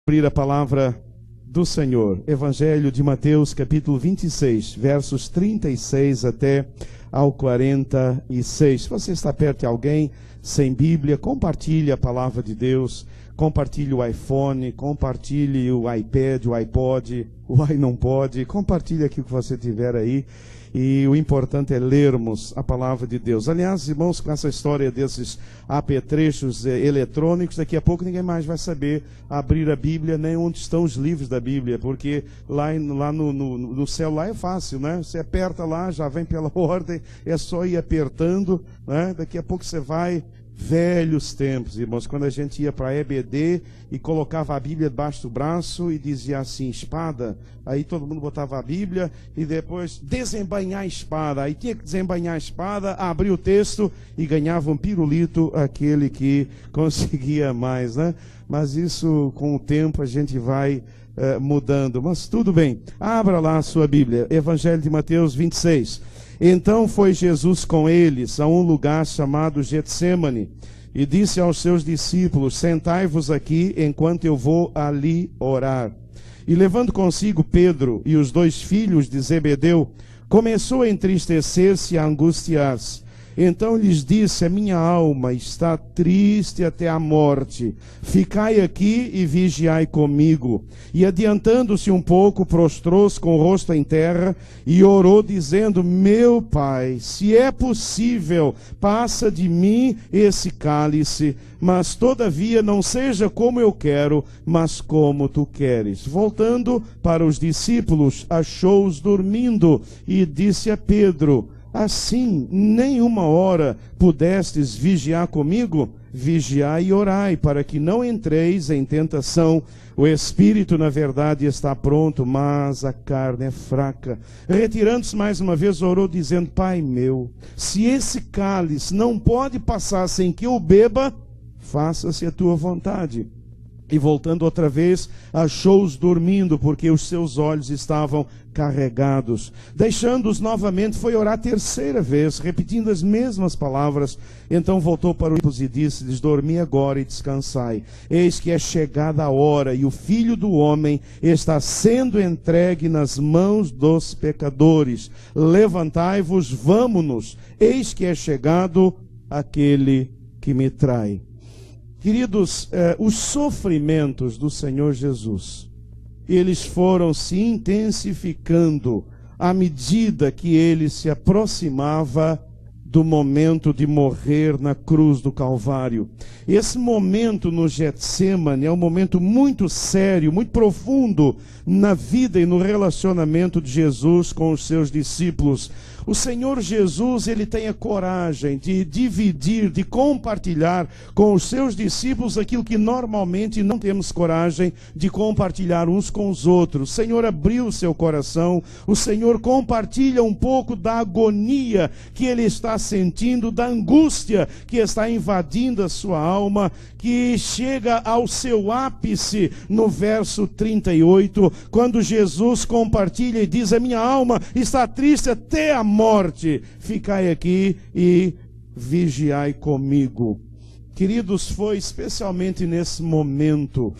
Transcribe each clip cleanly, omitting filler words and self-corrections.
Abrir a palavra do Senhor, Evangelho de Mateus, capítulo 26, versos 36 até ao 46. Se você está perto de alguém sem Bíblia, compartilhe a palavra de Deus, compartilhe o iPhone, compartilhe o iPad, o iPod, o i não pode, compartilhe aquilo que você tiver aí. E o importante é lermos a palavra de Deus. Aliás, irmãos, com essa história desses apetrechos eletrônicos, daqui a pouco ninguém mais vai saber abrir a Bíblia, nem onde estão os livros da Bíblia, porque lá no celular é fácil, né? Você aperta lá, já vem pela ordem, é só ir apertando, né? Daqui a pouco você vai... Velhos tempos, irmãos, quando a gente ia para a EBD e colocava a Bíblia debaixo do braço e dizia assim, espada, aí todo mundo botava a Bíblia e depois desembainhar a espada, aí tinha que desembainhar a espada, abrir o texto e ganhava um pirulito aquele que conseguia mais, né? Mas isso com o tempo a gente vai mudando, mas tudo bem, abra lá a sua Bíblia, Evangelho de Mateus 26. Então foi Jesus com eles a um lugar chamado Getsêmani e disse aos seus discípulos, sentai-vos aqui enquanto eu vou ali orar. E levando consigo Pedro e os dois filhos de Zebedeu, começou a entristecer-se e a angustiar-se. Então lhes disse, a minha alma está triste até a morte. Ficai aqui e vigiai comigo. E adiantando-se um pouco, prostrou-se com o rosto em terra e orou, dizendo, meu Pai, se é possível, passa de mim esse cálice, mas todavia não seja como eu quero, mas como tu queres. Voltando para os discípulos, achou-os dormindo e disse a Pedro, assim, nenhuma hora pudestes vigiar comigo? Vigiai e orai, para que não entreis em tentação. O espírito, na verdade, está pronto, mas a carne é fraca. Retirando-se mais uma vez, orou, dizendo, Pai meu, se esse cálice não pode passar sem que eu beba, faça-se a tua vontade. E voltando outra vez, achou-os dormindo, porque os seus olhos estavam carregados. Deixando-os novamente, foi orar a terceira vez, repetindo as mesmas palavras. Então voltou para os discípulos e disse-lhes, dormi agora e descansai. Eis que é chegada a hora, e o Filho do Homem está sendo entregue nas mãos dos pecadores. Levantai-vos, vamo-nos. Eis que é chegado aquele que me trai. Queridos, os sofrimentos do Senhor Jesus, eles foram se intensificando à medida que ele se aproximava do momento de morrer na cruz do Calvário. Esse momento no Getsêmani é um momento muito sério, muito profundo na vida e no relacionamento de Jesus com os seus discípulos. O Senhor Jesus, ele tem a coragem de dividir, de compartilhar com os seus discípulos aquilo que normalmente não temos coragem de compartilhar uns com os outros. O Senhor abriu o seu coração, o Senhor compartilha um pouco da agonia que ele está sentindo, da angústia que está invadindo a sua alma, que chega ao seu ápice no verso 38, quando Jesus compartilha e diz, a minha alma está triste até a morte, ficai aqui e vigiai comigo. Queridos, foi especialmente nesse momento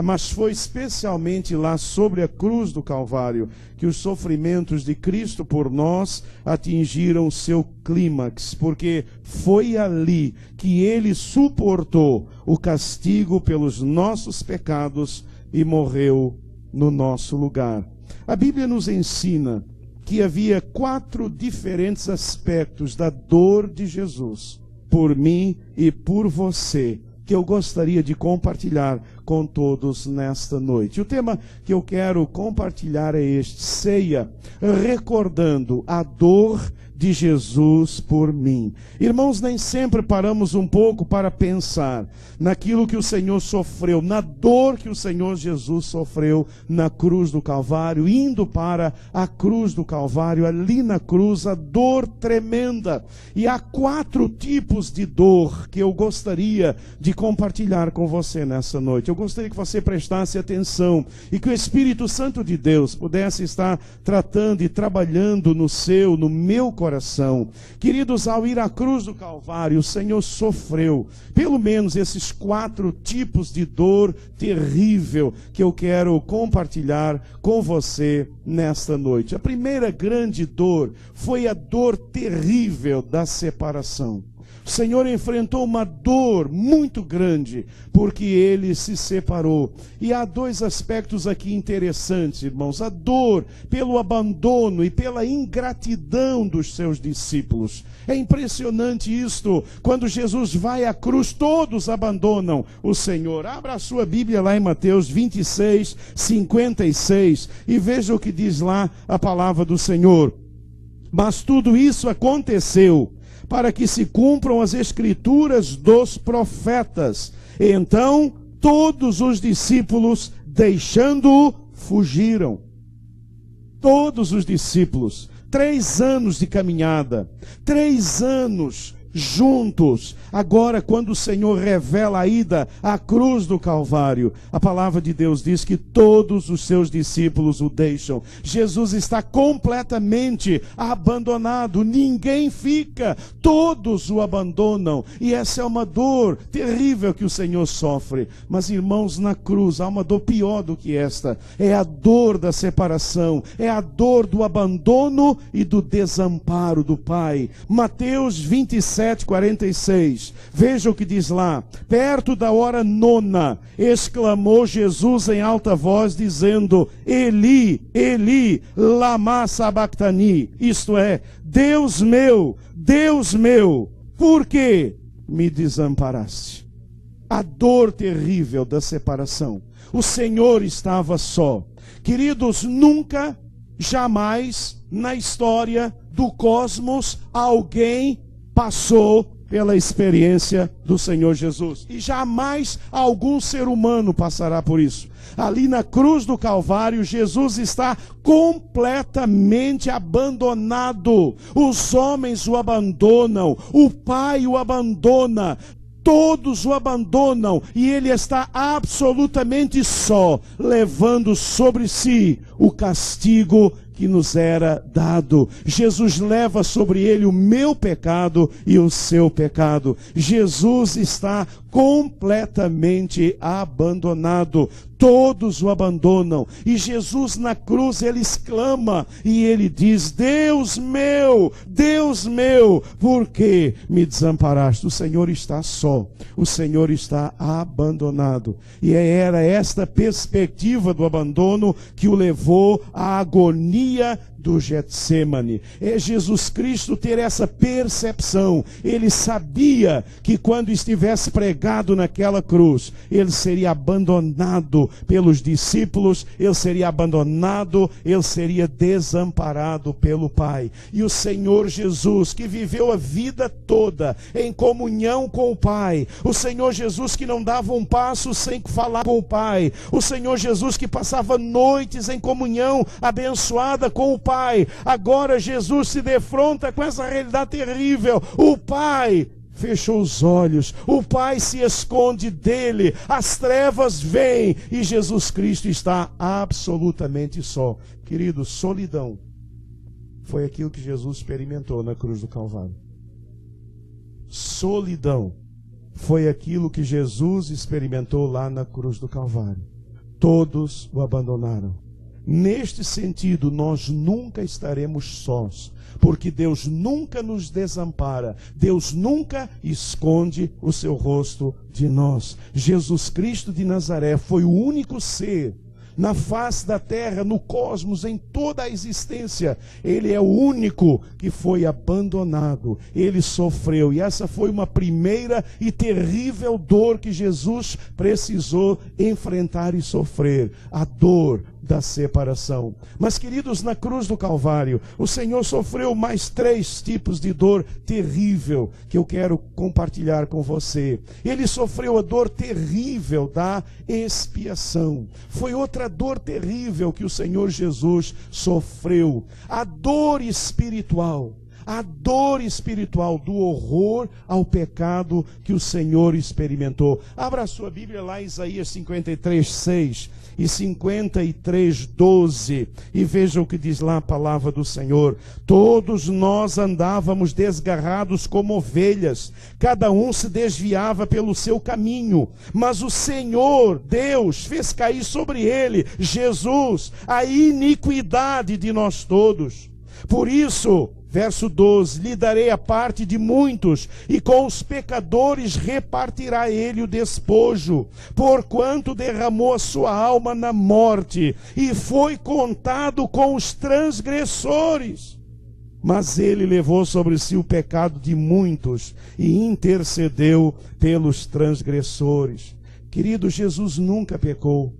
mas foi especialmente lá sobre a cruz do Calvário que os sofrimentos de Cristo por nós atingiram o seu clímax, porque foi ali que ele suportou o castigo pelos nossos pecados e morreu no nosso lugar. A Bíblia nos ensina que havia 4 diferentes aspectos da dor de Jesus por mim e por você, que eu gostaria de compartilhar com todos nesta noite. O tema que eu quero compartilhar é este: ceia, recordando a dor de Jesus por mim. Irmãos, nem sempre paramos um pouco para pensar naquilo que o Senhor sofreu, na dor que o Senhor Jesus sofreu na cruz do Calvário, indo para a cruz do Calvário, ali na cruz, a dor tremenda. E há 4 tipos de dor que eu gostaria de compartilhar com você nessa noite. Eu gostaria que você prestasse atenção e que o Espírito Santo de Deus pudesse estar tratando e trabalhando no meu coração, separação. Queridos, ao ir à cruz do Calvário, o Senhor sofreu pelo menos esses 4 tipos de dor terrível que eu quero compartilhar com você nesta noite. A primeira grande dor foi a dor terrível da separação. O Senhor enfrentou uma dor muito grande, porque Ele se separou. E há 2 aspectos aqui interessantes, irmãos. A dor pelo abandono e pela ingratidão dos seus discípulos. É impressionante isto. Quando Jesus vai à cruz, todos abandonam o Senhor. Abra a sua Bíblia lá em Mateus 26, 56, e veja o que diz lá a palavra do Senhor. Mas tudo isso aconteceu para que se cumpram as escrituras dos profetas. Então, todos os discípulos, deixando-o, fugiram. Todos os discípulos, 3 anos de caminhada, 3 anos juntos. Agora, quando o Senhor revela a ida à cruz do Calvário, a palavra de Deus diz que todos os seus discípulos o deixam. Jesus está completamente abandonado, ninguém fica, todos o abandonam. E essa é uma dor terrível que o Senhor sofre. Mas, irmãos, na cruz há uma dor pior do que esta. É a dor da separação, é a dor do abandono e do desamparo do Pai. Mateus 27, 46. Veja o que diz lá. Perto da hora 9, exclamou Jesus em alta voz, dizendo: Eli, Eli, lama sabachthani. Isto é, Deus meu, por que me desamparaste? A dor terrível da separação. O Senhor estava só. Queridos, nunca, jamais na história do cosmos alguém passou pela experiência do Senhor Jesus. E jamais algum ser humano passará por isso. Ali na cruz do Calvário, Jesus está completamente abandonado. Os homens o abandonam, o Pai o abandona. Todos o abandonam e ele está absolutamente só, levando sobre si o castigo que nos era dado. Jesus leva sobre ele o meu pecado e o seu pecado. Jesus está completamente abandonado. Todos o abandonam. E Jesus na cruz, ele exclama e ele diz: Deus meu, por que me desamparaste? O Senhor está só. O Senhor está abandonado. E era esta perspectiva do abandono que o levou à agonia do Getsêmani. É Jesus Cristo ter essa percepção. Ele sabia que quando estivesse pregado naquela cruz, ele seria abandonado pelos discípulos, ele seria abandonado, ele seria desamparado pelo Pai. E o Senhor Jesus, que viveu a vida toda em comunhão com o Pai, o Senhor Jesus que não dava um passo sem falar com o Pai, o Senhor Jesus que passava noites em comunhão abençoada com o Pai, agora Jesus se defronta com essa realidade terrível. O Pai fechou os olhos, o Pai se esconde dele, as trevas vêm e Jesus Cristo está absolutamente só. Querido, solidão foi aquilo que Jesus experimentou na cruz do Calvário. Solidão foi aquilo que Jesus experimentou lá na cruz do Calvário. Todos o abandonaram. Neste sentido, nós nunca estaremos sós, porque Deus nunca nos desampara, Deus nunca esconde o seu rosto de nós. Jesus Cristo de Nazaré foi o único ser na face da terra, no cosmos, em toda a existência. Ele é o único que foi abandonado, ele sofreu, e essa foi uma primeira e terrível dor que Jesus precisou enfrentar e sofrer, a dor da separação. Mas, queridos, na cruz do Calvário, o Senhor sofreu mais 3 tipos de dor terrível que eu quero compartilhar com você. Ele sofreu a dor terrível da expiação. Foi outra dor terrível que o Senhor Jesus sofreu. A dor espiritual. a dor espiritual do horror ao pecado que o Senhor experimentou. Abra a sua Bíblia lá em Isaías 53:6 e 53:12 e veja o que diz lá a palavra do Senhor. Todos nós andávamos desgarrados como ovelhas, cada um se desviava pelo seu caminho, mas o Senhor, Deus, fez cair sobre ele, Jesus, a iniquidade de nós todos. Por isso, verso 12, lhe darei a parte de muitos, e com os pecadores repartirá ele o despojo, porquanto derramou a sua alma na morte, e foi contado com os transgressores. Mas ele levou sobre si o pecado de muitos, e intercedeu pelos transgressores. Querido, Jesus nunca pecou.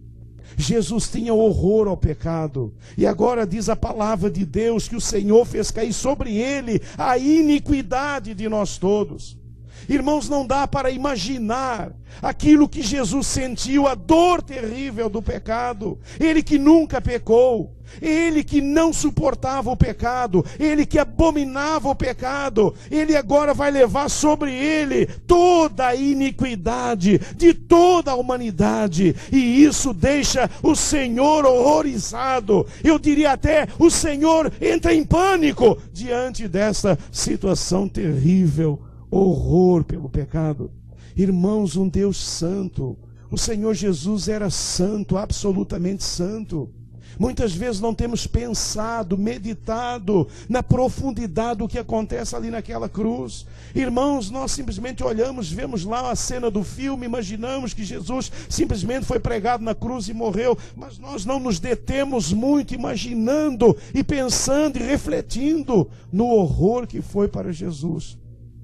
Jesus tinha horror ao pecado, e agora diz a palavra de Deus que o Senhor fez cair sobre ele a iniquidade de nós todos. Irmãos, não dá para imaginar aquilo que Jesus sentiu, a dor terrível do pecado. Ele que nunca pecou, ele que não suportava o pecado, ele que abominava o pecado, ele agora vai levar sobre ele toda a iniquidade de toda a humanidade, e isso deixa o Senhor horrorizado. Eu diria até, o Senhor entra em pânico diante dessa situação terrível, horror pelo pecado. Irmãos, um Deus santo, o Senhor Jesus era santo, absolutamente santo. Muitas vezes não temos pensado, meditado na profundidade do que acontece ali naquela cruz. Irmãos, nós simplesmente olhamos, vemos lá a cena do filme, imaginamos que Jesus simplesmente foi pregado na cruz e morreu, mas nós não nos detemos muito imaginando e pensando e refletindo no horror que foi para Jesus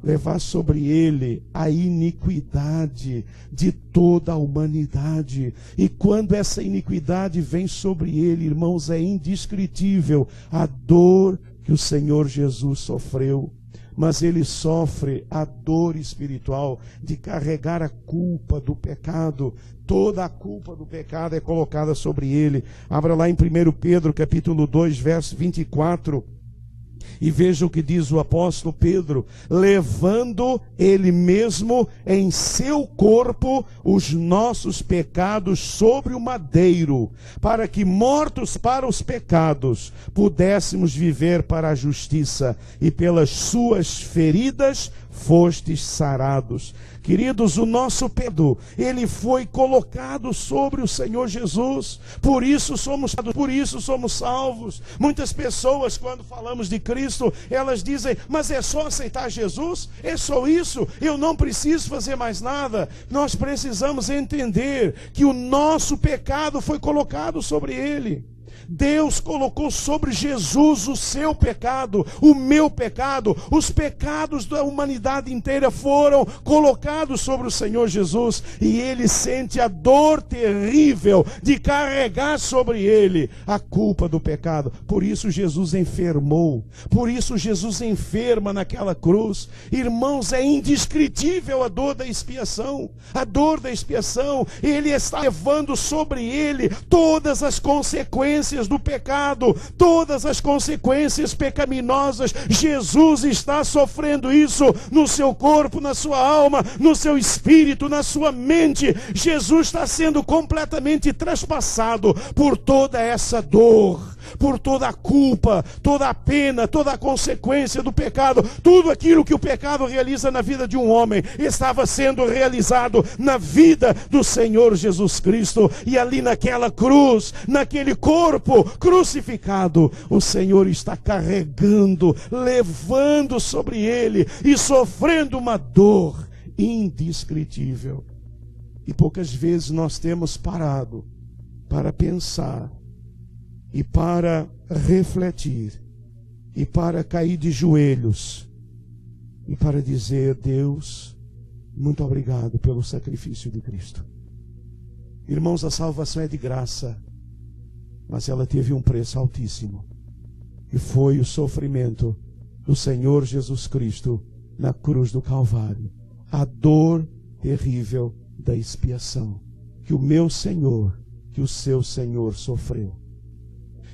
levar sobre ele a iniquidade de toda a humanidade. E quando essa iniquidade vem sobre ele, irmãos, é indescritível a dor que o Senhor Jesus sofreu. Mas ele sofre a dor espiritual de carregar a culpa do pecado. Toda a culpa do pecado é colocada sobre ele. Abra lá em 1 Pedro capítulo 2, verso 24. E veja o que diz o apóstolo Pedro: levando ele mesmo em seu corpo os nossos pecados sobre o madeiro, para que, mortos para os pecados, pudéssemos viver para a justiça, e pelas suas feridas fostes sarados. Queridos, o nosso pecado, ele foi colocado sobre o Senhor Jesus. Por isso somos salvos. Muitas pessoas, quando falamos de Cristo, elas dizem: mas é só aceitar Jesus? É só isso? Eu não preciso fazer mais nada? Nós precisamos entender que o nosso pecado foi colocado sobre ele. Deus colocou sobre Jesus o seu pecado, o meu pecado, os pecados da humanidade inteira foram colocados sobre o Senhor Jesus, e ele sente a dor terrível de carregar sobre ele a culpa do pecado. Por isso Jesus enfermou, por isso Jesus enferma naquela cruz. Irmãos, é indescritível a dor da expiação, ele está levando sobre ele todas as consequências do pecado, todas as consequências pecaminosas. Jesus está sofrendo isso no seu corpo, na sua alma, no seu espírito, na sua mente. Jesus está sendo completamente traspassado por toda essa dor, por toda a culpa, toda a pena, toda a consequência do pecado. Tudo aquilo que o pecado realiza na vida de um homem estava sendo realizado na vida do Senhor Jesus Cristo. E ali naquela cruz, naquele corpo crucificado, o Senhor está carregando, levando sobre ele e sofrendo uma dor indescritível. E poucas vezes nós temos parado para pensar e para refletir e para cair de joelhos e para dizer: Deus, muito obrigado pelo sacrifício de Cristo. Irmãos, a salvação é de graça, mas ela teve um preço altíssimo, e foi o sofrimento do Senhor Jesus Cristo na cruz do Calvário, a dor terrível da expiação que o meu Senhor, que o seu Senhor sofreu.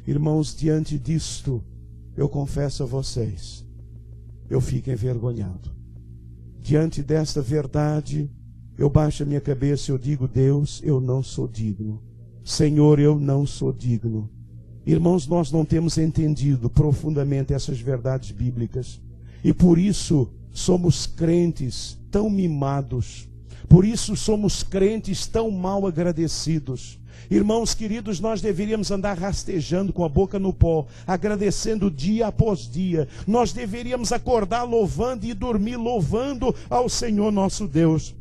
Irmãos, diante disto, eu confesso a vocês eu fico envergonhado. Diante desta verdade, eu baixo a minha cabeça e eu digo: Deus, eu não sou digno. Senhor, eu não sou digno. Irmãos, nós não temos entendido profundamente essas verdades bíblicas. E por isso somos crentes tão mimados. Por isso somos crentes tão mal agradecidos. Irmãos queridos, nós deveríamos andar rastejando com a boca no pó, agradecendo dia após dia. Nós deveríamos acordar louvando e dormir louvando ao Senhor nosso Deus.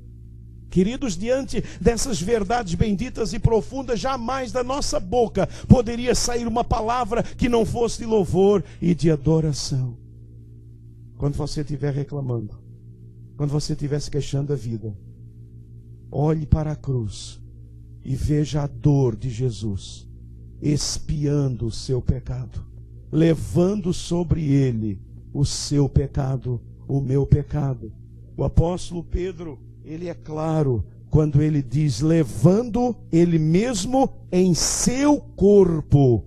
Queridos, diante dessas verdades benditas e profundas, jamais da nossa boca poderia sair uma palavra que não fosse de louvor e de adoração. Quando você estiver reclamando, quando você estiver se queixando da vida, olhe para a cruz e veja a dor de Jesus, expiando o seu pecado, levando sobre ele o seu pecado, o meu pecado. O apóstolo Pedro, ele é claro quando ele diz: levando ele mesmo em seu corpo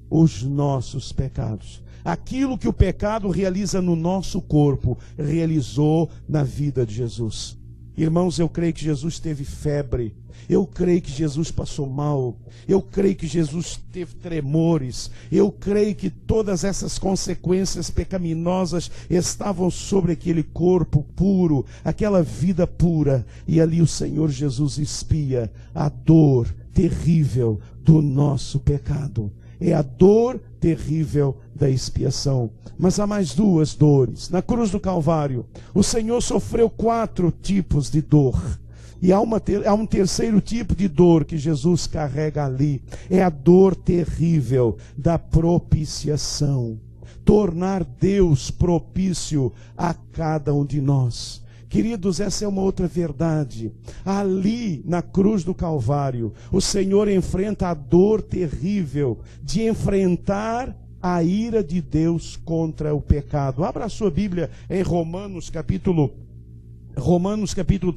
os nossos pecados. Aquilo que o pecado realiza no nosso corpo, realizou na vida de Jesus. Irmãos, eu creio que Jesus teve febre, eu creio que Jesus passou mal, eu creio que Jesus teve tremores, eu creio que todas essas consequências pecaminosas estavam sobre aquele corpo puro, aquela vida pura, e ali o Senhor Jesus expia a dor terrível do nosso pecado. É a dor terrível da expiação. Mas há mais duas dores. Na cruz do Calvário, o Senhor sofreu 4 tipos de dor. E há um terceiro tipo de dor que Jesus carrega ali. É a dor terrível da propiciação. Tornar Deus propício a cada um de nós. Queridos, essa é uma outra verdade. Ali na cruz do Calvário, o Senhor enfrenta a dor terrível de enfrentar a ira de Deus contra o pecado. Abra a sua Bíblia em Romanos capítulo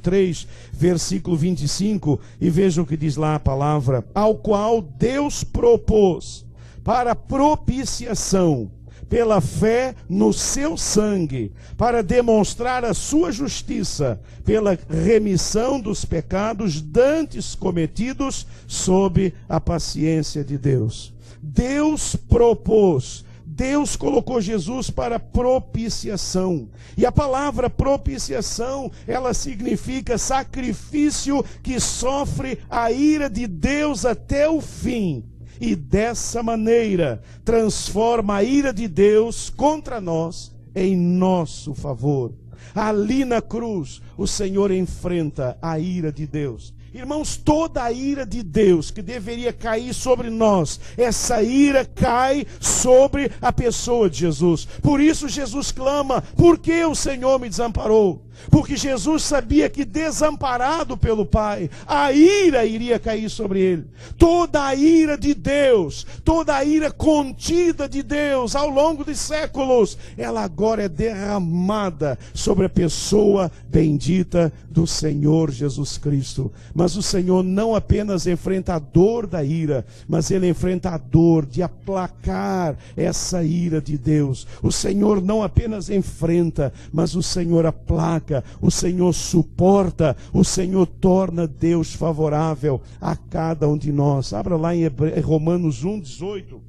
3, versículo 25, e veja o que diz lá a palavra: ao qual Deus propôs para propiciação pela fé no seu sangue, para demonstrar a sua justiça, pela remissão dos pecados dantes cometidos sob a paciência de Deus. Deus propôs, Deus colocou Jesus para propiciação. E a palavra propiciação, ela significa sacrifício que sofre a ira de Deus até o fim. E dessa maneira transforma a ira de Deus contra nós em nosso favor. Ali na cruz, o Senhor enfrenta a ira de Deus. Irmãos, toda a ira de Deus que deveria cair sobre nós, essa ira cai sobre a pessoa de Jesus. Por isso Jesus clama: por que o Senhor me desamparou? Porque Jesus sabia que, desamparado pelo Pai, a ira iria cair sobre ele. Toda a ira de Deus, toda a ira contida de Deus ao longo de séculos, ela agora é derramada sobre a pessoa bendita do Senhor Jesus Cristo. Mas o Senhor não apenas enfrenta a dor da ira, mas Ele enfrenta a dor de aplacar essa ira de Deus. O Senhor não apenas enfrenta, mas o Senhor aplaca. O Senhor suporta, o Senhor torna Deus favorável a cada um de nós. Abra lá em Romanos 1:18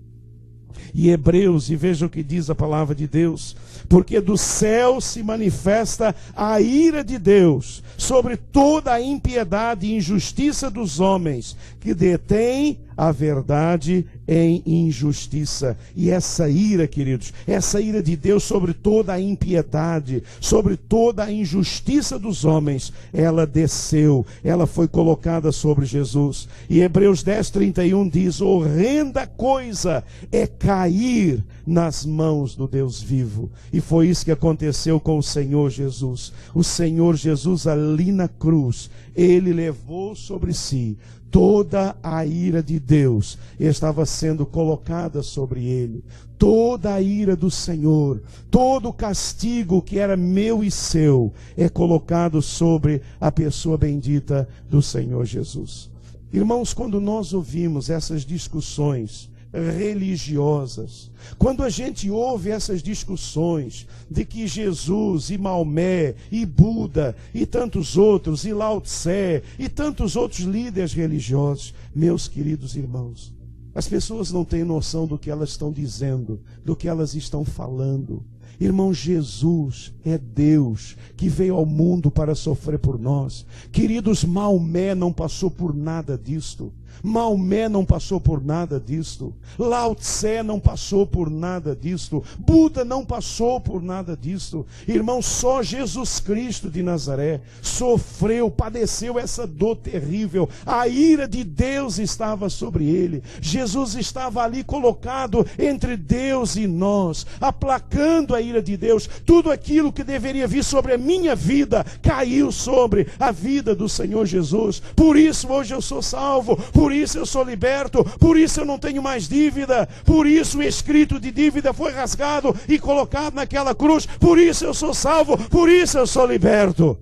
e Hebreus, e veja o que diz a palavra de Deus: porque do céu se manifesta a ira de Deus sobre toda a impiedade e injustiça dos homens, que detêm a verdade em injustiça. E essa ira, queridos, essa ira de Deus sobre toda a impiedade, sobre toda a injustiça dos homens, ela desceu, ela foi colocada sobre Jesus. E Hebreus 10:31 diz: horrenda coisa é cair nas mãos do Deus vivo. E foi isso que aconteceu com o Senhor Jesus. O Senhor Jesus ali na cruz, Ele levou sobre si toda a ira de Deus, estava sendo colocada sobre ele. Toda a ira do Senhor, todo o castigo que era meu e seu, é colocado sobre a pessoa bendita do Senhor Jesus. Irmãos, quando nós ouvimos essas discussões religiosas. Quando a gente ouve essas discussões de que Jesus e Maomé e Buda e tantos outros, e Lao Tse e tantos outros líderes religiosos, meus queridos irmãos, as pessoas não têm noção do que elas estão dizendo, do que elas estão falando. Irmão, Jesus é Deus que veio ao mundo para sofrer por nós. Queridos, Maomé não passou por nada disto. Maomé não passou por nada disto. Lao Tse não passou por nada disto. Buda não passou por nada disto. Irmão, só Jesus Cristo de Nazaré sofreu, padeceu essa dor terrível. A ira de Deus estava sobre ele. Jesus estava ali colocado entre Deus e nós, aplacando a ira de Deus. Tudo aquilo que deveria vir sobre a minha vida caiu sobre a vida do Senhor Jesus. Por isso hoje eu sou salvo. Por isso eu sou liberto, por isso eu não tenho mais dívida, por isso o escrito de dívida foi rasgado e colocado naquela cruz, por isso eu sou salvo, por isso eu sou liberto,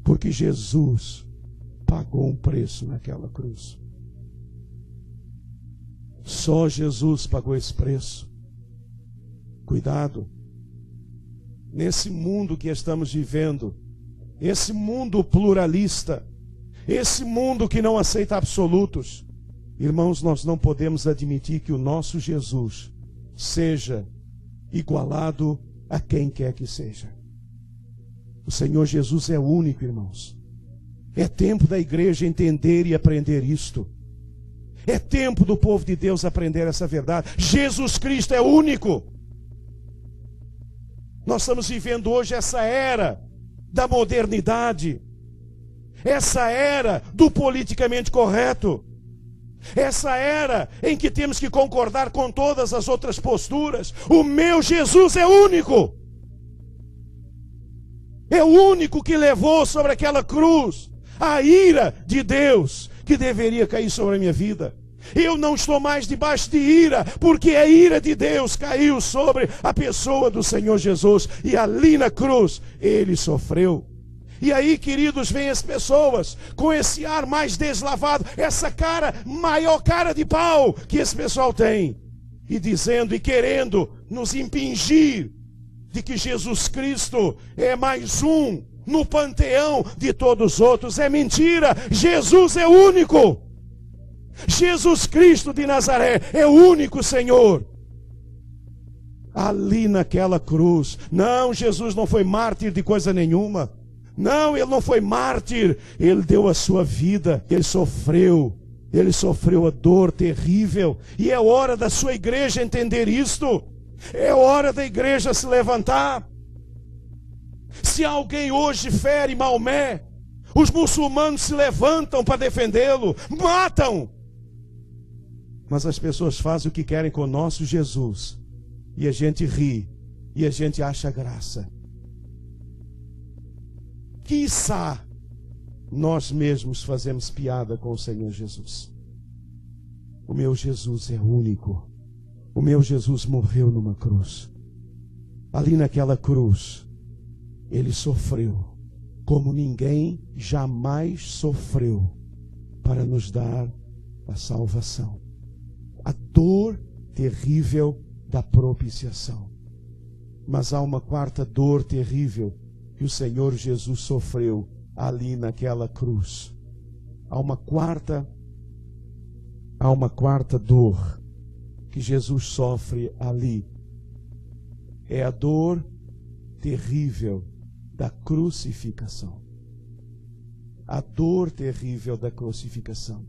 porque Jesus pagou um preço naquela cruz. Só Jesus pagou esse preço. Cuidado, nesse mundo que estamos vivendo, esse mundo pluralista, esse mundo que não aceita absolutos, irmãos, nós não podemos admitir que o nosso Jesus seja igualado a quem quer que seja. O Senhor Jesus é único, irmãos. É tempo da igreja entender e aprender isto. É tempo do povo de Deus aprender essa verdade. Jesus Cristo é único. Nós estamos vivendo hoje essa era da modernidade, essa era do politicamente correto, essa era em que temos que concordar com todas as outras posturas. O meu Jesus é único. É o único que levou sobre aquela cruz a ira de Deus que deveria cair sobre a minha vida. Eu não estou mais debaixo de ira, porque a ira de Deus caiu sobre a pessoa do Senhor Jesus. E ali na cruz ele sofreu. E aí, queridos, vem as pessoas com esse ar mais deslavado, essa cara, maior cara de pau que esse pessoal tem, e dizendo e querendo nos impingir de que Jesus Cristo é mais um no panteão de todos os outros. É mentira. Jesus é único. Jesus Cristo de Nazaré é o único Senhor. Ali naquela cruz, não, Jesus não foi mártir de coisa nenhuma. Não, ele não foi mártir, ele deu a sua vida, ele sofreu a dor terrível, e é hora da sua igreja entender isto, é hora da igreja se levantar. Se alguém hoje fere Maomé, os muçulmanos se levantam para defendê-lo, matam, mas as pessoas fazem o que querem com o nosso Jesus, e a gente ri, e a gente acha graça. Quiçá nós mesmos fazemos piada com o Senhor Jesus. O meu Jesus é único. O meu Jesus morreu numa cruz. Ali naquela cruz, ele sofreu como ninguém jamais sofreu para nos dar a salvação. A dor terrível da propiciação. Mas há uma quarta dor terrível que o Senhor Jesus sofreu ali naquela cruz. Há uma quarta dor que Jesus sofre ali. É a dor terrível da crucificação. A dor terrível da crucificação.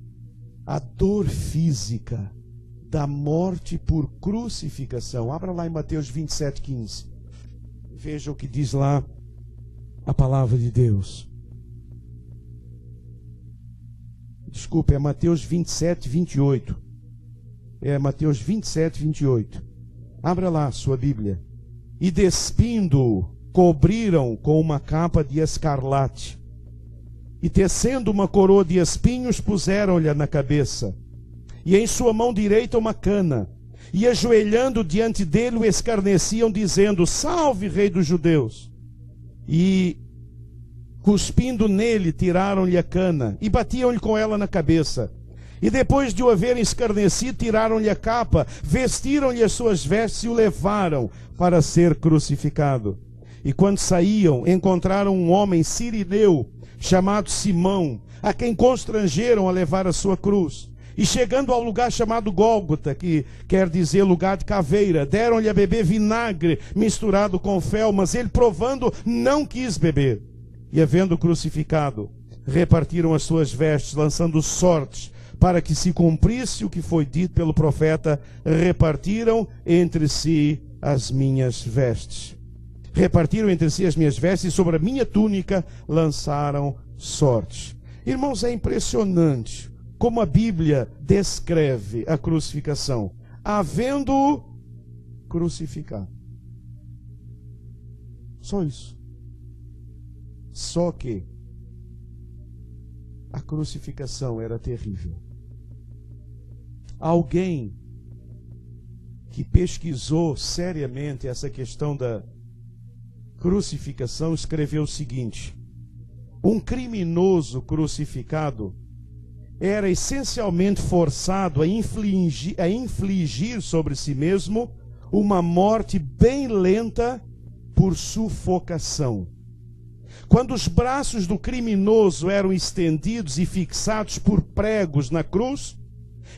A dor física da morte por crucificação. Abra lá em Mateus 27:15. Veja o que diz lá a palavra de Deus. Desculpe, é Mateus 27:28. É Mateus 27:28. Abra lá a sua Bíblia. E despindo-o, cobriram com uma capa de escarlate. E tecendo uma coroa de espinhos, puseram-lhe na cabeça. E em sua mão direita uma cana. E ajoelhando diante dele o escarneciam, dizendo: Salve, Rei dos Judeus! E cuspindo nele, tiraram-lhe a cana e batiam-lhe com ela na cabeça. E depois de o haverem escarnecido, tiraram-lhe a capa, vestiram-lhe as suas vestes e o levaram para ser crucificado. E quando saíam, encontraram um homem sirineu, chamado Simão, a quem constrangeram a levar a sua cruz. E chegando ao lugar chamado Gólgota, que quer dizer lugar de caveira, deram-lhe a beber vinagre misturado com fel, mas ele, provando, não quis beber. E havendo crucificado, repartiram as suas vestes, lançando sortes, para que se cumprisse o que foi dito pelo profeta: repartiram entre si as minhas vestes. Repartiram entre si as minhas vestes, e sobre a minha túnica lançaram sortes. Irmãos, é impressionante como a Bíblia descreve a crucificação, havendo crucificado. Só isso. Só que a crucificação era terrível. Alguém que pesquisou seriamente essa questão da crucificação escreveu o seguinte: um criminoso crucificado era essencialmente forçado a infligir sobre si mesmo uma morte bem lenta por sufocação. Quando os braços do criminoso eram estendidos e fixados por pregos na cruz,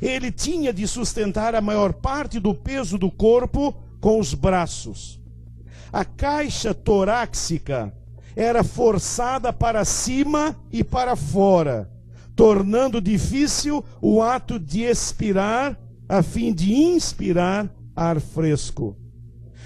ele tinha de sustentar a maior parte do peso do corpo com os braços. A caixa torácica era forçada para cima e para fora, tornando difícil o ato de expirar a fim de inspirar ar fresco.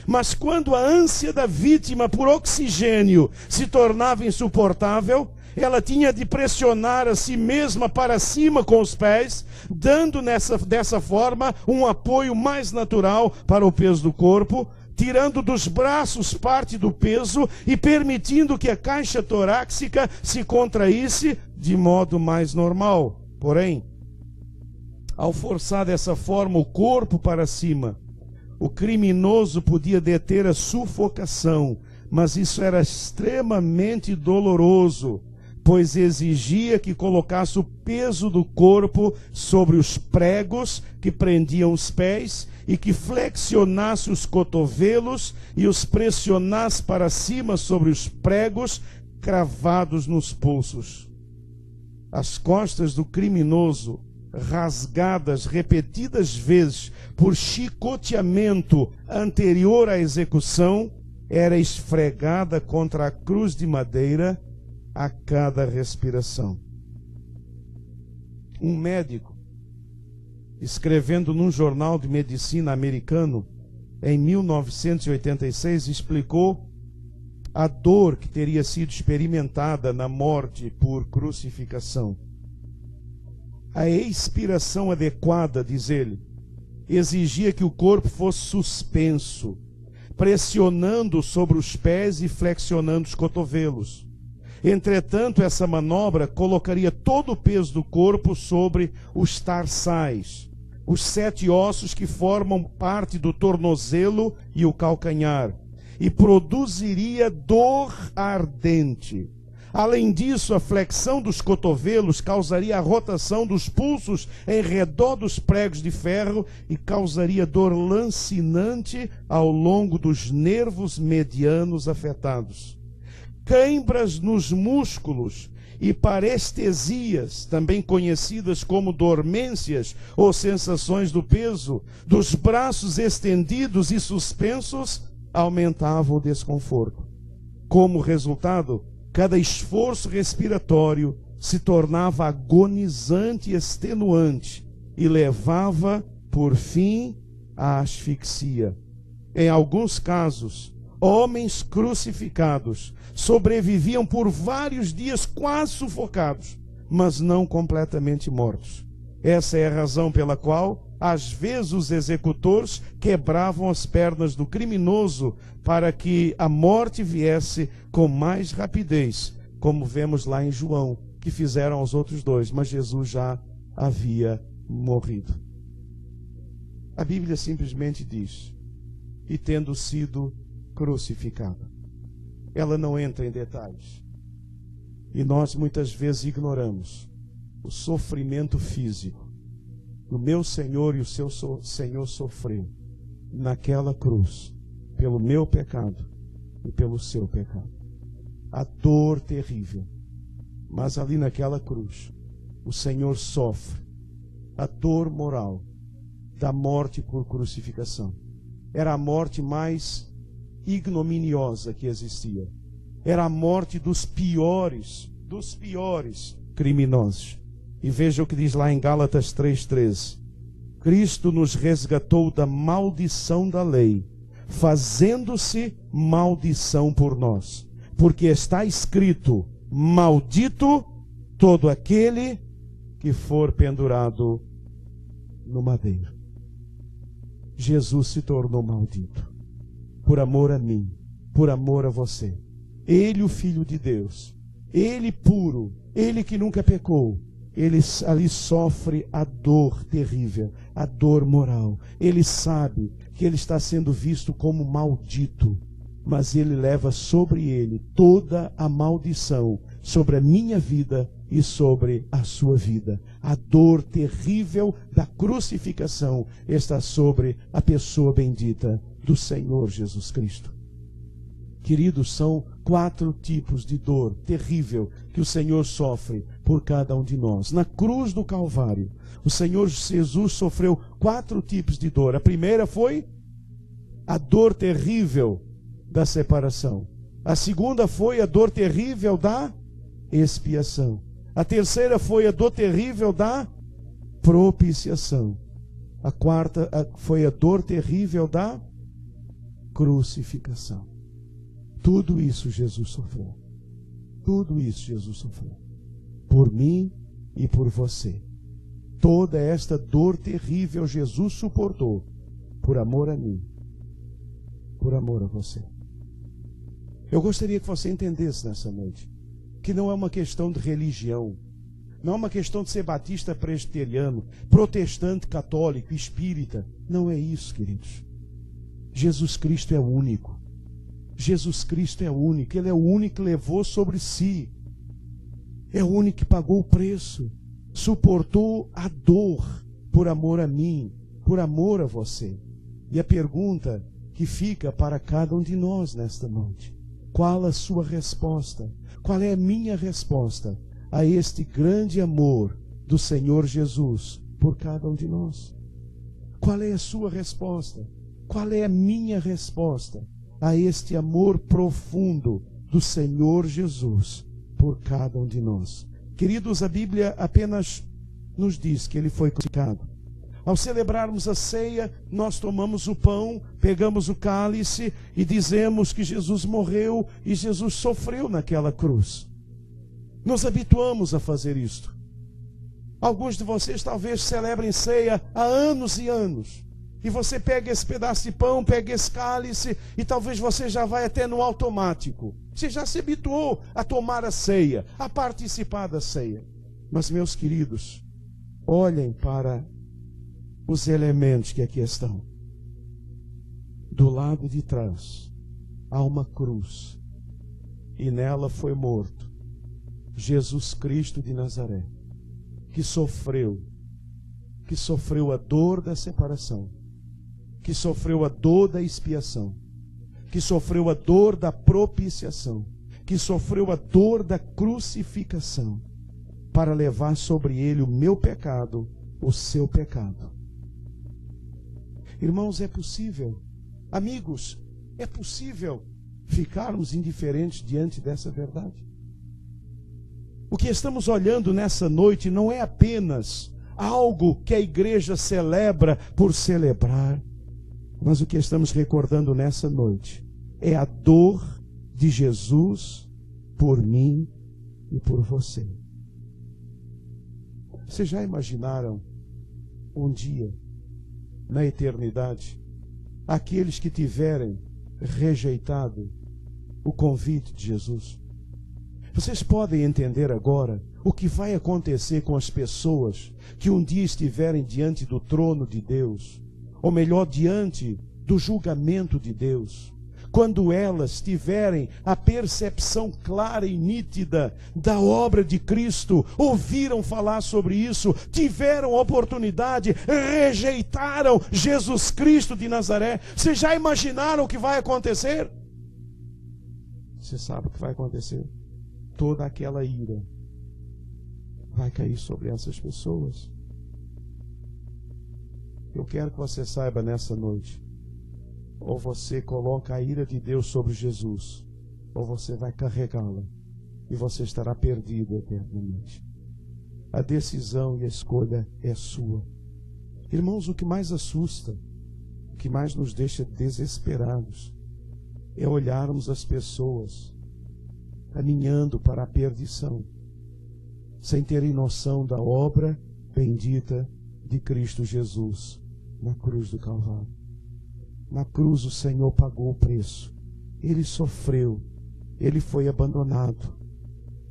Mas quando a ânsia da vítima por oxigênio se tornava insuportável, ela tinha de pressionar a si mesma para cima com os pés, dando dessa forma um apoio mais natural para o peso do corpo, tirando dos braços parte do peso e permitindo que a caixa torácica se contraísse de modo mais normal. Porém, ao forçar dessa forma o corpo para cima, o criminoso podia deter a sufocação, mas isso era extremamente doloroso, pois exigia que colocasse o peso do corpo sobre os pregos que prendiam os pés e que flexionasse os cotovelos e os pressionasse para cima sobre os pregos cravados nos pulsos. As costas do criminoso, rasgadas repetidas vezes por chicoteamento anterior à execução, era esfregada contra a cruz de madeira a cada respiração. Um médico, escrevendo num jornal de medicina americano, em 1986, explicou a dor que teria sido experimentada na morte por crucificação. A expiração adequada, diz ele, exigia que o corpo fosse suspenso, pressionando sobre os pés e flexionando os cotovelos. Entretanto, essa manobra colocaria todo o peso do corpo sobre os tarsais, os 7 ossos que formam parte do tornozelo e o calcanhar, e produziria dor ardente. Além disso, a flexão dos cotovelos causaria a rotação dos pulsos em redor dos pregos de ferro e causaria dor lancinante ao longo dos nervos medianos afetados. Cãibras nos músculos e parestesias, também conhecidas como dormências ou sensações do peso, dos braços estendidos e suspensos, aumentavam o desconforto. Como resultado, cada esforço respiratório se tornava agonizante e extenuante e levava, por fim, à asfixia. Em alguns casos, homens crucificados sobreviviam por vários dias quase sufocados, mas não completamente mortos. Essa é a razão pela qual, às vezes, os executores quebravam as pernas do criminoso para que a morte viesse com mais rapidez, como vemos lá em João, que fizeram aos outros 2, mas Jesus já havia morrido. A Bíblia simplesmente diz: e tendo sido crucificado. Ela não entra em detalhes. E nós muitas vezes ignoramos o sofrimento físico O meu Senhor e o seu Senhor sofreu naquela cruz pelo meu pecado e pelo seu pecado. A dor terrível. Mas ali naquela cruz, o Senhor sofre a dor moral da morte por crucificação. Era a morte mais ignominiosa que existia. Era a morte dos piores criminosos. E veja o que diz lá em Gálatas 3:13. Cristo nos resgatou da maldição da lei, fazendo-se maldição por nós. Porque está escrito: maldito todo aquele que for pendurado no madeiro. Jesus se tornou maldito por amor a mim, por amor a você. Ele, o Filho de Deus, ele puro, ele que nunca pecou, ele ali sofre a dor terrível, a dor moral. Ele sabe que ele está sendo visto como maldito, mas ele leva sobre ele toda a maldição sobre a minha vida e sobre a sua vida. A dor terrível da crucificação está sobre a pessoa bendita do Senhor Jesus Cristo. Queridos, são 4 tipos de dor terrível que o Senhor sofre por cada um de nós. Na cruz do Calvário, o Senhor Jesus sofreu 4 tipos de dor. A primeira foi a dor terrível da separação. A segunda foi a dor terrível da expiação. A terceira foi a dor terrível da propiciação. A quarta foi a dor terrível da crucificação. Tudo isso Jesus sofreu. Tudo isso Jesus sofreu. Por mim e por você. Toda esta dor terrível Jesus suportou por amor a mim, por amor a você. Eu gostaria que você entendesse nessa noite que não é uma questão de religião, não é uma questão de ser batista, presbiteriano, protestante, católico, espírita. Não é isso, queridos. Jesus Cristo é único. Jesus Cristo é único. Ele é o único que levou sobre si. É o único que pagou o preço, suportou a dor por amor a mim, por amor a você. E a pergunta que fica para cada um de nós nesta noite: qual a sua resposta? Qual é a minha resposta a este grande amor do Senhor Jesus por cada um de nós? Qual é a sua resposta? Qual é a minha resposta a este amor profundo do Senhor Jesus por cada um de nós? Queridos, a Bíblia apenas nos diz que ele foi crucificado. Ao celebrarmos a ceia, nós tomamos o pão, pegamos o cálice e dizemos que Jesus morreu e Jesus sofreu naquela cruz. Nos habituamos a fazer isto. Alguns de vocês talvez celebrem ceia há anos e anos. E você pega esse pedaço de pão, pega esse cálice, e talvez você já vai até no automático. Você já se habituou a tomar a ceia, a participar da ceia. Mas, meus queridos, olhem para os elementos que aqui estão. Do lado de trás há uma cruz, e nela foi morto Jesus Cristo de Nazaré, que sofreu a dor da separação, que sofreu a dor da expiação, que sofreu a dor da propiciação, que sofreu a dor da crucificação, para levar sobre ele o meu pecado, o seu pecado. Irmãos, é possível, amigos, é possível ficarmos indiferentes diante dessa verdade? O que estamos olhando nessa noite não é apenas algo que a igreja celebra por celebrar, mas o que estamos recordando nessa noite é a dor de Jesus por mim e por você. Vocês já imaginaram um dia, na eternidade, aqueles que tiverem rejeitado o convite de Jesus? Vocês podem entender agora o que vai acontecer com as pessoas que um dia estiverem diante do trono de Deus, ou melhor, diante do julgamento de Deus, quando elas tiverem a percepção clara e nítida da obra de Cristo, ouviram falar sobre isso, tiveram oportunidade, rejeitaram Jesus Cristo de Nazaré, vocês já imaginaram o que vai acontecer? Você sabe o que vai acontecer? Toda aquela ira vai cair sobre essas pessoas. Eu quero que você saiba nessa noite: ou você coloca a ira de Deus sobre Jesus, ou você vai carregá-la e você estará perdido eternamente. A decisão e a escolha é sua. Irmãos, o que mais assusta, o que mais nos deixa desesperados, é olharmos as pessoas caminhando para a perdição, sem terem noção da obra bendita de Cristo Jesus na cruz do Calvário. Na cruz o Senhor pagou o preço. Ele sofreu, Ele foi abandonado,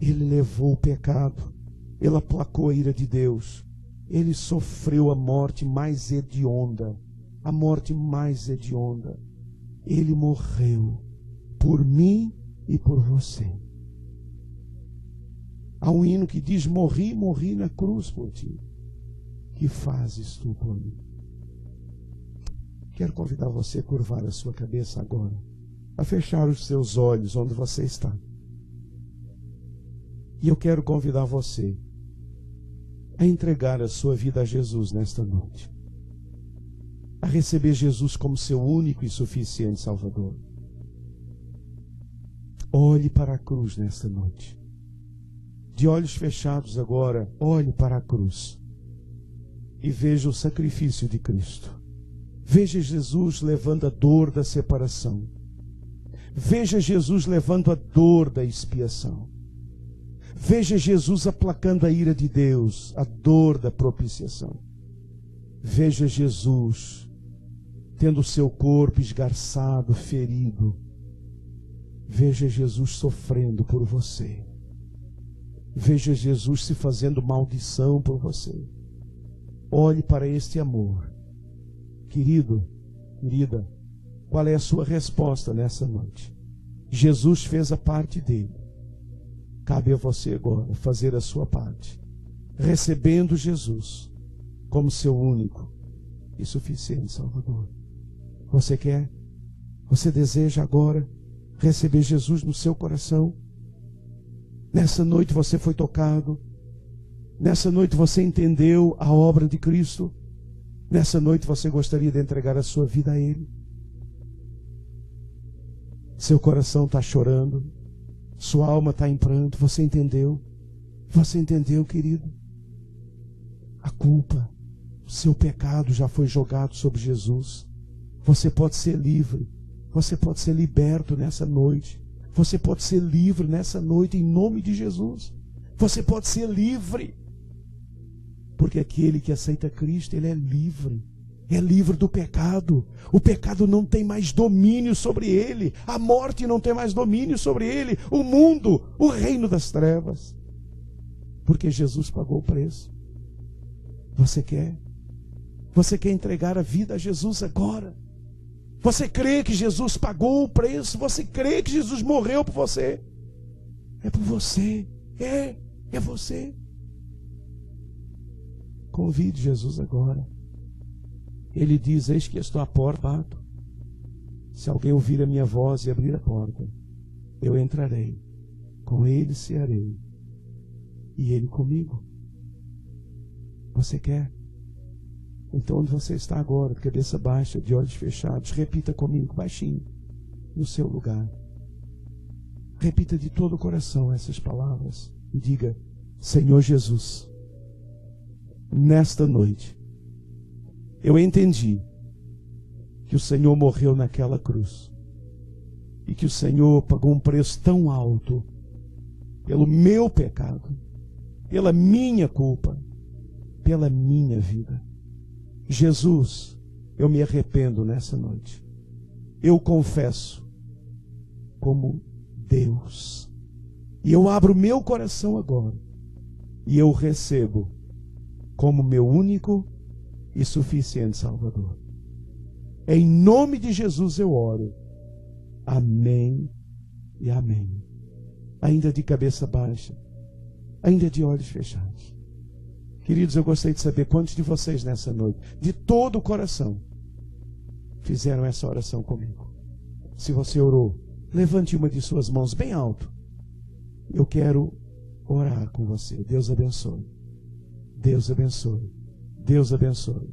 Ele levou o pecado, Ele aplacou a ira de Deus, Ele sofreu a morte mais hedionda, a morte mais hedionda. Ele morreu por mim e por você. Há um hino que diz: morri, morri na cruz por ti. Que fazes tu por mim? Quero convidar você a curvar a sua cabeça agora, a fechar os seus olhos onde você está. E eu quero convidar você a entregar a sua vida a Jesus nesta noite, a receber Jesus como seu único e suficiente Salvador. Olhe para a cruz nesta noite. De olhos fechados agora, olhe para a cruz e veja o sacrifício de Cristo. Veja Jesus levando a dor da separação. Veja Jesus levando a dor da expiação. Veja Jesus aplacando a ira de Deus, a dor da propiciação. Veja Jesus tendo o seu corpo esgarçado, ferido. Veja Jesus sofrendo por você. Veja Jesus se fazendo maldição por você. Olhe para este amor. Querido, querida, qual é a sua resposta nessa noite? Jesus fez a parte dele. Cabe a você agora fazer a sua parte, recebendo Jesus como seu único e suficiente Salvador. Você quer? Você deseja agora receber Jesus no seu coração? Nessa noite você foi tocado. Nessa noite você entendeu a obra de Cristo. Nessa noite você gostaria de entregar a sua vida a Ele. Seu coração está chorando, sua alma está em pranto. Você entendeu? Você entendeu, querido? A culpa, o seu pecado já foi jogado sobre Jesus. Você pode ser livre. Você pode ser liberto nessa noite. Você pode ser livre nessa noite em nome de Jesus. Você pode ser livre. Porque aquele que aceita Cristo, ele é livre. É livre do pecado. O pecado não tem mais domínio sobre ele. A morte não tem mais domínio sobre ele. O mundo, o reino das trevas. Porque Jesus pagou o preço. Você quer? Você quer entregar a vida a Jesus agora? Você crê que Jesus pagou o preço? Você crê que Jesus morreu por você? É por você. É você. Convide Jesus agora. Ele diz: eis que estou à porta, bato. Se alguém ouvir a minha voz e abrir a porta, eu entrarei, com ele cearei, e ele comigo. Você quer? Então, onde você está agora, de cabeça baixa, de olhos fechados, repita comigo, baixinho, no seu lugar. Repita de todo o coração essas palavras e diga: Senhor Jesus, nesta noite, eu entendi que o Senhor morreu naquela cruz e que o Senhor pagou um preço tão alto pelo meu pecado, pela minha culpa, pela minha vida. Jesus, eu me arrependo nessa noite. Eu confesso como Deus. E eu abro meu coração agora. E eu recebo como meu único e suficiente Salvador. Em nome de Jesus eu oro. Amém e amém. Ainda de cabeça baixa, ainda de olhos fechados. Queridos, eu gostaria de saber quantos de vocês nessa noite, de todo o coração, fizeram essa oração comigo. Se você orou, levante uma de suas mãos bem alto. Eu quero orar com você. Deus abençoe. Deus abençoe. Deus abençoe.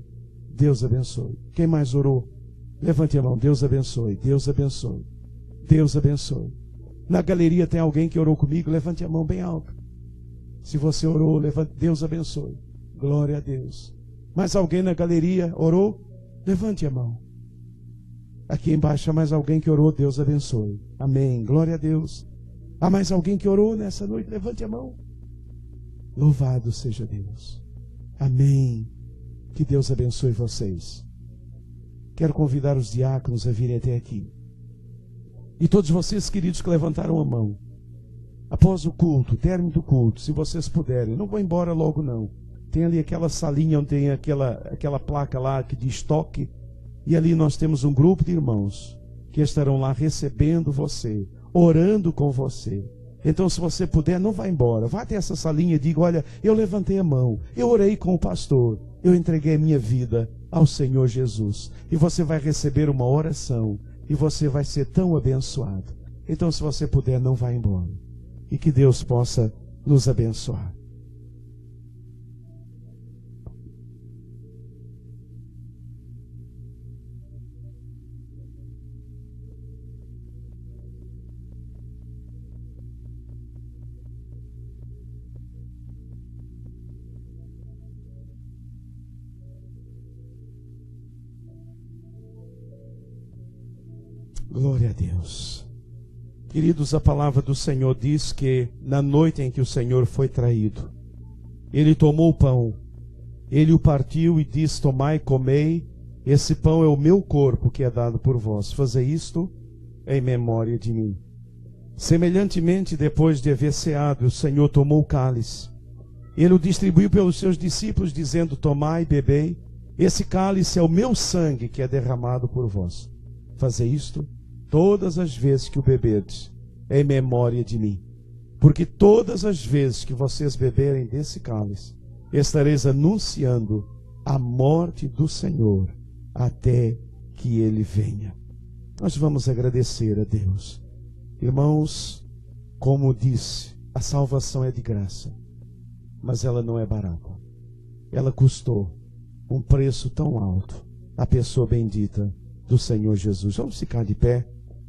Deus abençoe. Quem mais orou? Levante a mão. Deus abençoe. Deus abençoe. Deus abençoe. Na galeria tem alguém que orou comigo? Levante a mão bem alto. Se você orou, levante. Deus abençoe. Glória a Deus. Mais alguém na galeria orou? Levante a mão. Aqui embaixo há mais alguém que orou? Deus abençoe. Amém. Glória a Deus. Há mais alguém que orou nessa noite? Levante a mão. Louvado seja Deus. Amém. Que Deus abençoe vocês. Quero convidar os diáconos a virem até aqui. E todos vocês, queridos, que levantaram a mão. Após o culto, término do culto, se vocês puderem, não vão embora logo não. Tem ali aquela salinha onde tem aquela placa lá que diz toque. E ali nós temos um grupo de irmãos que estarão lá recebendo você, orando com você. Então, se você puder, não vá embora. Vá até essa salinha e diga: olha, eu levantei a mão, eu orei com o pastor, eu entreguei a minha vida ao Senhor Jesus. E você vai receber uma oração e você vai ser tão abençoado. Então, se você puder, não vá embora. E que Deus possa nos abençoar. Glória a Deus. Queridos, a palavra do Senhor diz que na noite em que o Senhor foi traído, Ele tomou o pão, Ele o partiu e disse: tomai e comei, esse pão é o meu corpo que é dado por vós. Fazei isto em memória de mim. Semelhantemente, depois de haver ceado, o Senhor tomou o cálice. Ele o distribuiu pelos seus discípulos, dizendo: tomai e bebei, esse cálice é o meu sangue que é derramado por vós. Fazei isto todas as vezes que o beberdes, em memória de mim. Porque todas as vezes que vocês beberem desse cálice, estareis anunciando a morte do Senhor até que Ele venha. Nós vamos agradecer a Deus. Irmãos, como disse, a salvação é de graça, mas ela não é barata. Ela custou um preço tão alto à pessoa bendita do Senhor Jesus. Vamos ficar de pé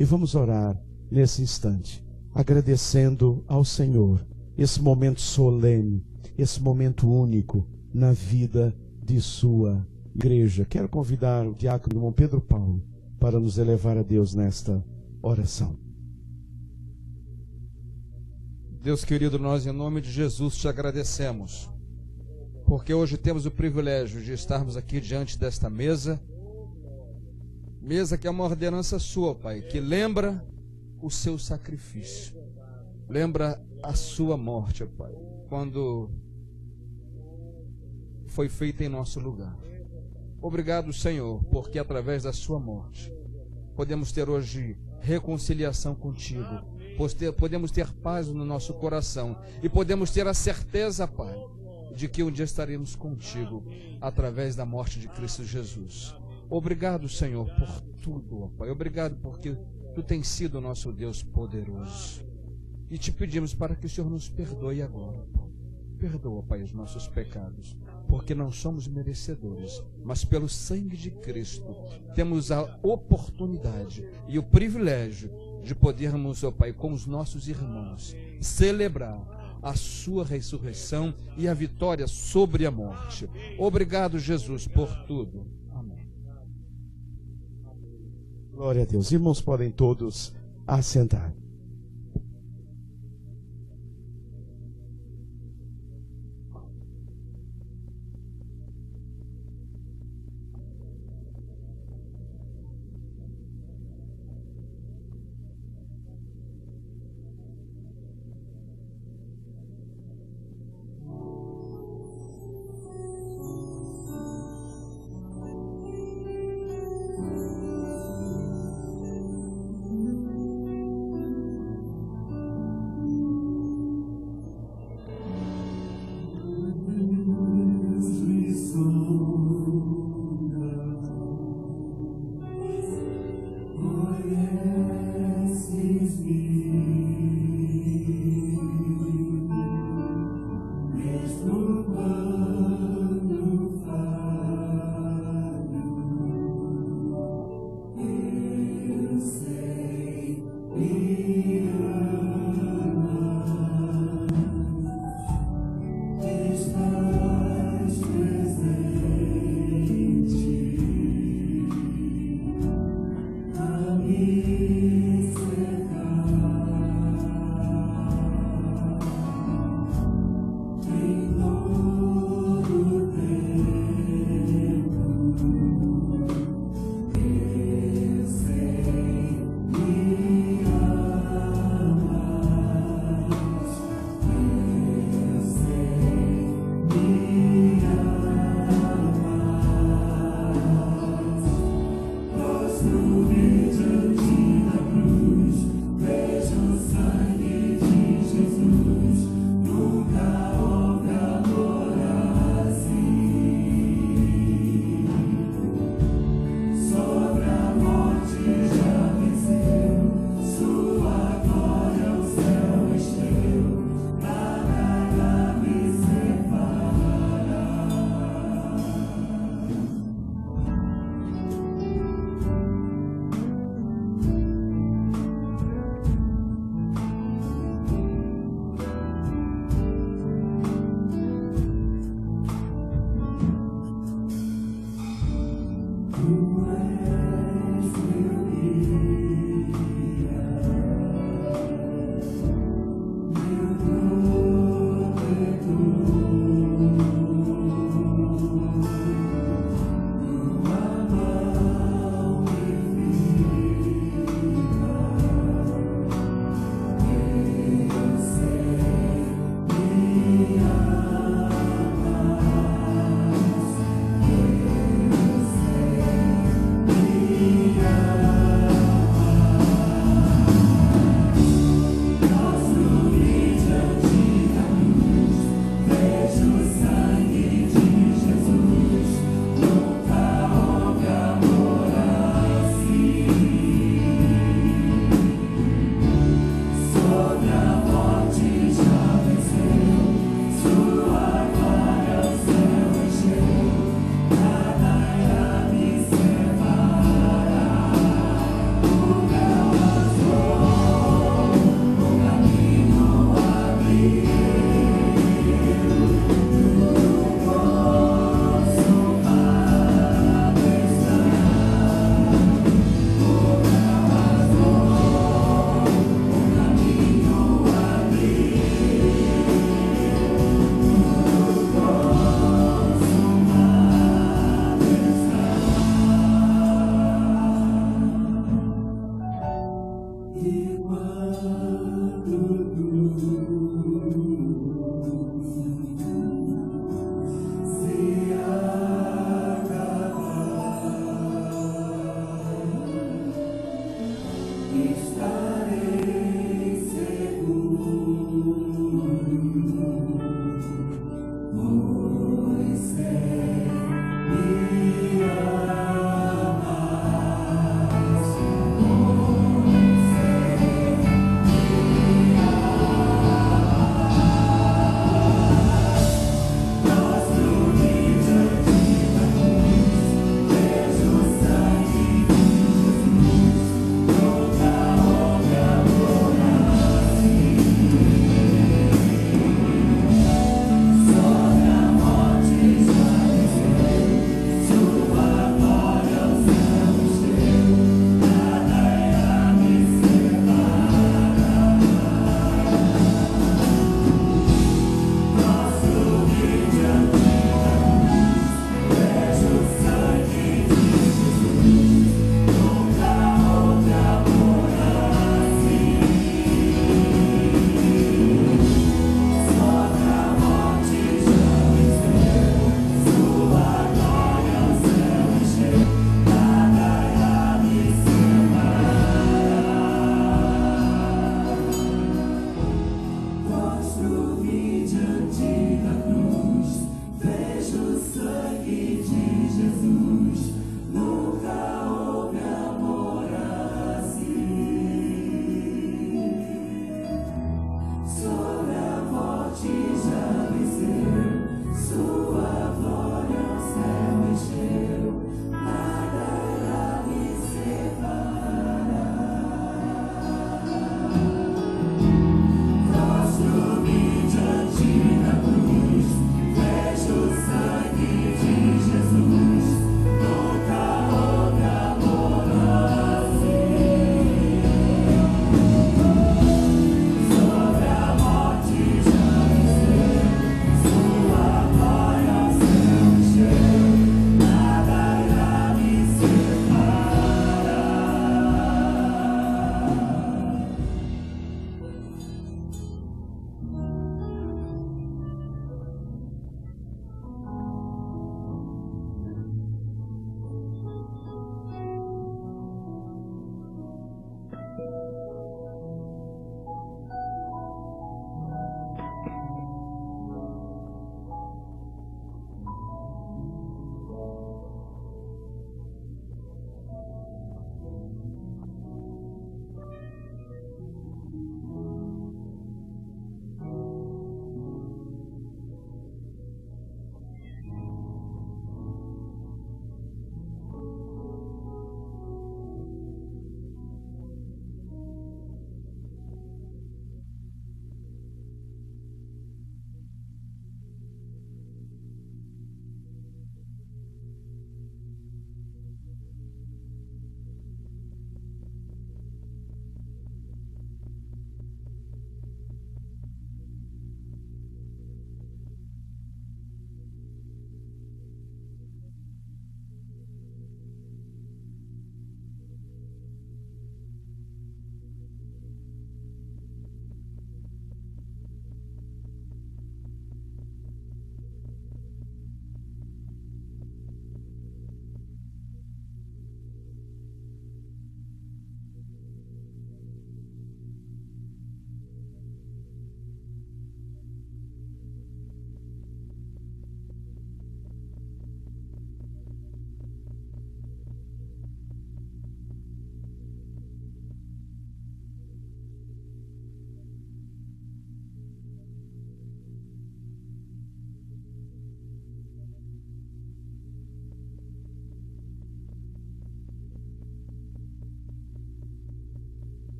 e vamos orar nesse instante, agradecendo ao Senhor esse momento solene, esse momento único na vida de sua igreja. Quero convidar o diácono irmão Pedro Paulo para nos elevar a Deus nesta oração. Deus querido, nós em nome de Jesus te agradecemos, porque hoje temos o privilégio de estarmos aqui diante desta mesa que é uma ordenança sua, Pai, que lembra o seu sacrifício, lembra a sua morte, Pai, quando foi feita em nosso lugar. Obrigado, Senhor, porque através da sua morte podemos ter hoje reconciliação contigo, podemos ter paz no nosso coração e podemos ter a certeza, Pai, de que um dia estaremos contigo através da morte de Cristo Jesus. Obrigado, Senhor, por tudo, ó Pai. Obrigado porque Tu tens sido o nosso Deus poderoso. E te pedimos para que o Senhor nos perdoe agora, Pai. Perdoa, Pai, os nossos pecados, porque não somos merecedores, mas pelo sangue de Cristo temos a oportunidade e o privilégio de podermos, ó Pai, com os nossos irmãos, celebrar a sua ressurreição e a vitória sobre a morte. Obrigado, Jesus, por tudo. Amém. Glória a Deus. Irmãos, podem todos assentar.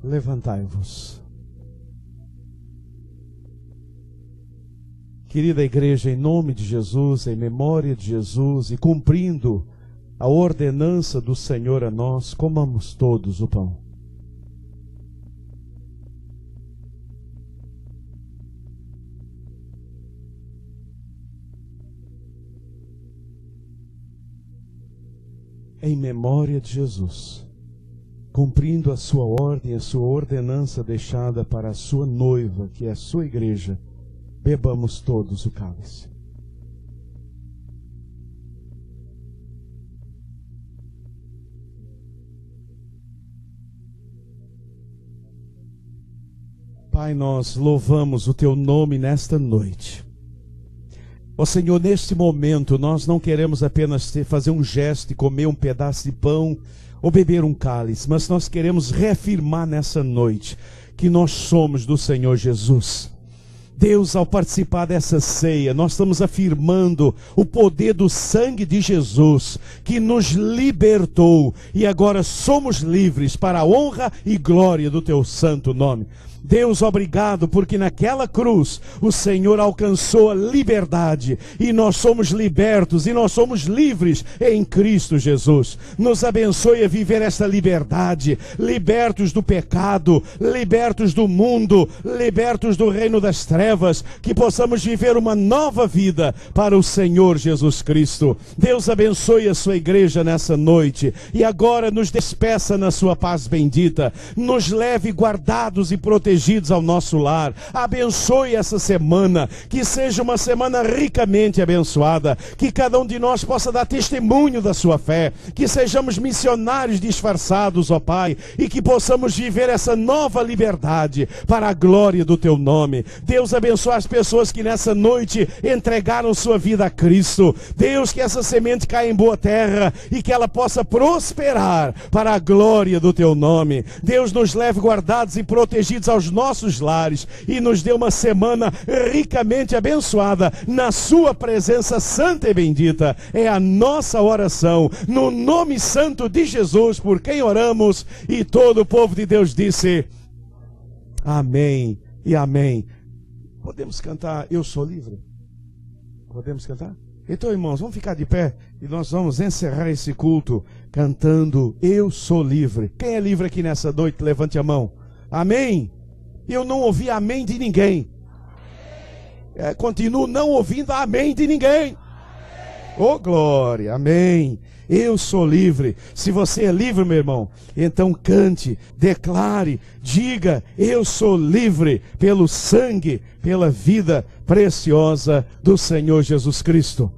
Levantai-vos. Querida igreja, em nome de Jesus, em memória de Jesus e cumprindo a ordenança do Senhor a nós, comamos todos o pão. Em memória de Jesus, cumprindo a sua ordem, a sua ordenança deixada para a sua noiva, que é a sua igreja, bebamos todos o cálice. Pai, nós louvamos o Teu nome nesta noite. Ó Senhor, neste momento nós não queremos apenas fazer um gesto e comer um pedaço de pão ou beber um cálice, mas nós queremos reafirmar nessa noite que nós somos do Senhor Jesus. Deus, ao participar dessa ceia, nós estamos afirmando o poder do sangue de Jesus, que nos libertou, e agora somos livres para a honra e glória do Teu santo nome. Deus, obrigado, porque naquela cruz o Senhor alcançou a liberdade, e nós somos libertos, e nós somos livres em Cristo Jesus. Nos abençoe a viver esta liberdade, libertos do pecado, libertos do mundo, libertos do reino das trevas, que possamos viver uma nova vida para o Senhor Jesus Cristo. Deus abençoe a sua igreja nessa noite, e agora nos despeça na sua paz bendita, nos leve guardados e protegidos ao nosso lar. Abençoe essa semana, que seja uma semana ricamente abençoada, que cada um de nós possa dar testemunho da sua fé, que sejamos missionários disfarçados, ó Pai, e que possamos viver essa nova liberdade para a glória do Teu nome. Deus, abençoe as pessoas que nessa noite entregaram sua vida a Cristo. Deus, que essa semente caia em boa terra e que ela possa prosperar para a glória do Teu nome. Deus, nos leve guardados e protegidos aos nossos lares e nos dê uma semana ricamente abençoada na sua presença santa e bendita. É a nossa oração no nome santo de Jesus, por quem oramos, e todo o povo de Deus disse amém e amém. Podemos cantar Eu Sou Livre? Podemos cantar? Então, irmãos, vamos ficar de pé e nós vamos encerrar esse culto cantando Eu Sou Livre. Quem é livre aqui nessa noite? Levante a mão. Amém. Eu não ouvi amém de ninguém. Continuo não ouvindo amém de ninguém. Oh, glória, amém. Eu sou livre. Se você é livre, meu irmão, então cante, declare, diga: eu sou livre pelo sangue, pela vida preciosa do Senhor Jesus Cristo.